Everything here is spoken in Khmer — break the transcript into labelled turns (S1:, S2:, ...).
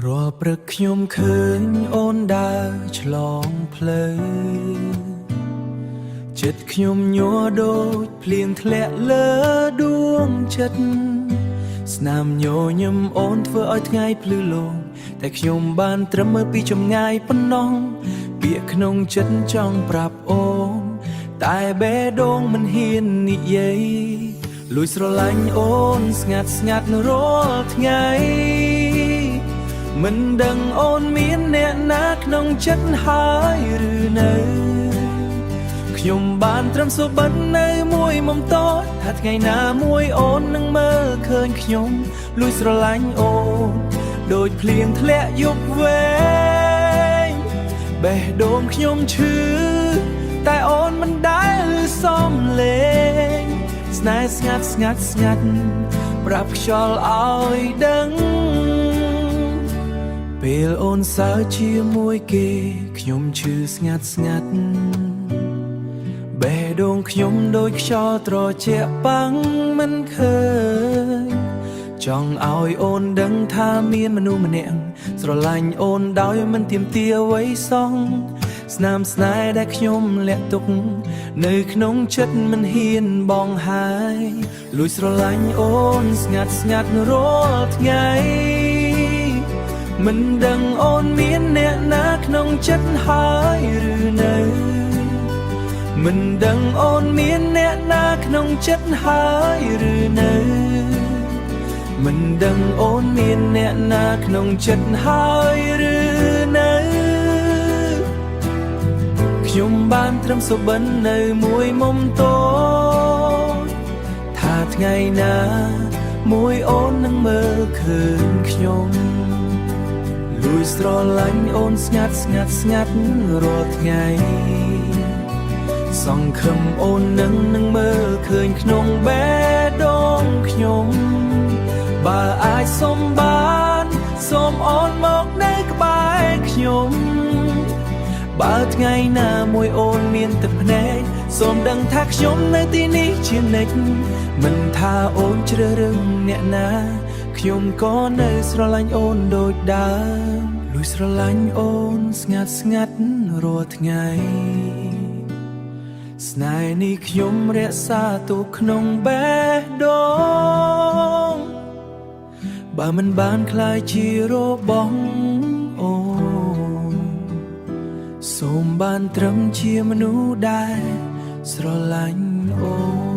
S1: រាល់ព្រឹកខ្ញុំឃើញអូនដើរឆ្លងផ្លូវចិត្តខ្ញុំញ័រដូចភ្លៀងធ្លាក់លើដួងចិត្តស្នាមញញឹមអូនធ្វើឲ្យថ្ងៃភ្លឺលងតែខ្ញុំបានត្រឹមមើលពីចម្ងាយប៉ុណ្ណោះពាក្យក្នុងចិត្តចង់ប្រាប់អូនតែបេះដូងមិនហ៊ាននិយាយលួចស្រឡាញ់អូនស្ងាត់ស្ងាត់រាល់ថ្ងៃមិនដឹងអូនមានអ្នកណាក្នុងចិត្តហើយឬនៅខ្ញុំបានត្រឹមសុបិននៅមួយមុំតូចថាថ្ងៃណាមួយអូននឹងមើលឃើញខ្ញុំលួចស្រឡាញ់អូនដូចភ្លៀងធ្លាក់យប់វែងបេះដូងខ្ញុំឈឺតែអូនមិនដែលសំលេងស្នេហ៍ស្ងាត់ស្ងាត់ស្ងាត់ប្រាប់ខ្យល់ឲ្យដឹងពេលអូនសើចជាមួយគេខ្ញុំឈឺស្ងាត់ស្ងាត់បេះដូងខ្ញុំដូចខ្យល់ត្រជាក់ប៉ាំងមិនឃើញចង់ឲ្យអូនដឹងថាមានមនុស្សម្នាក់ស្រឡាញ់អូនដោយមិនទាមទារអ្វីសោះស្នាមស្នេហ៍ដែលខ្ញុំលាក់ទុកនៅក្នុងចិត្តមិនហ៊ានបងហើយលួចស្រឡាញ់អូនស្ងាត់ស្ងាត់រាល់ថ្ងៃមិនដឹងអូនមានអ្នកណាក្នុងចិត្តហើយឬនៅមិនដឹងអូនមានអ្នកណាក្នុងចិត្តហើយឬនៅមិនដឹងអូនមានអ្នកណាក្នុងចិត្តហើយឬនៅខ្ញុំបានត្រឹមសុបិននៅមួយមុំតូចថាថ្ងៃណាមួយអូននឹងមើលឃើញខ្ញុំលួចស្រឡាញ់អូនស្ងាត់ស្ងាត់ស្ងាត់រាល់ថ្ងៃសង្ឃឹមអូននឹងមើលឃើញក្នុងបេះដូងខ្ញុំបើអាចសុំបានសូមអូនមកនៅក្បែរខ្ញុំបើថ្ងៃណាមួយអូនមានទឹកភ្នែកសូមដឹងថាខ្ញុំនៅទីនេះជានិច្ចមិនថាអូនជ្រើសរើសអ្នកណាខ្ញុំក៏នៅស្រឡាញ់អូនដូចដើមលួចស្រឡាញ់អូនស្ងាត់ស្ងាត់រាល់ថ្ងៃស្នេហ៍នេះខ្ញុំរក្សាទុកក្នុងបេះដូងបើមិនបានក្លាយជារបស់អូនសូមបានត្រឹមជាមនុស្សដែលស្រឡាញ់អូន